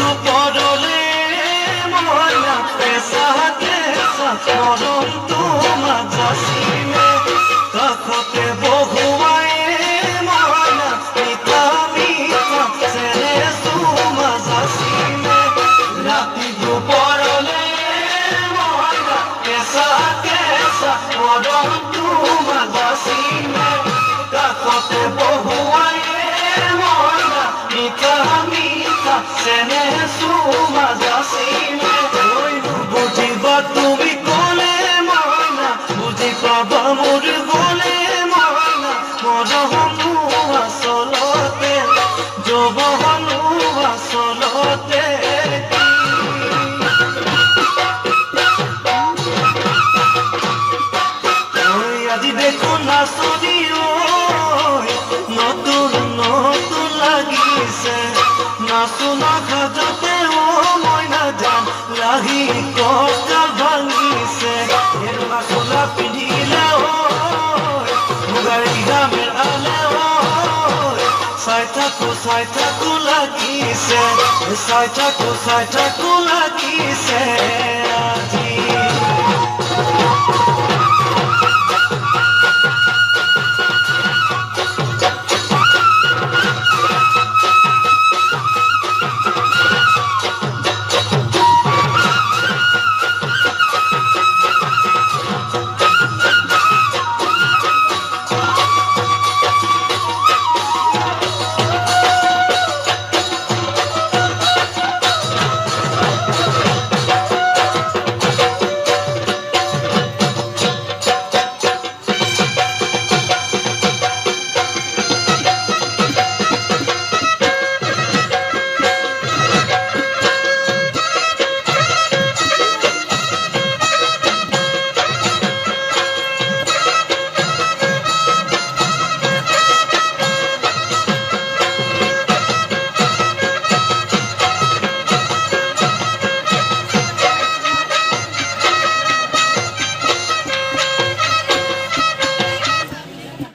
দুপৰলে মইনা পেচাকে চাকৰম তোমাক যাচিলে কাষতে বহুৱাই মইনা মিঠা মিঠা চেনে চুমা যাচিলে ৰাতি দুপৰলে মইনা পেচাকে চাকৰম তোমাক যাচিলে কাষতে বহুৱাই মইনা মিঠা মিঠা চেনে চুমা যাচিলে বুজিবা তুমি ক'লে মইনা বুজি পাবা মোৰ গ'লে মইনা মৰমো আচলতে যৌৱনো আচলতে আজি দেখোন নাচনি নতুন নতুন লাগিছে নাচনা সাজতে মইনা যান লাহি কঁকাল ভাঙিছে নাচনা পিন্ধিলে মুগাৰ ৰিহা মেৰালে চাই থাকো লাগিছে চাই থাকো লাগিছে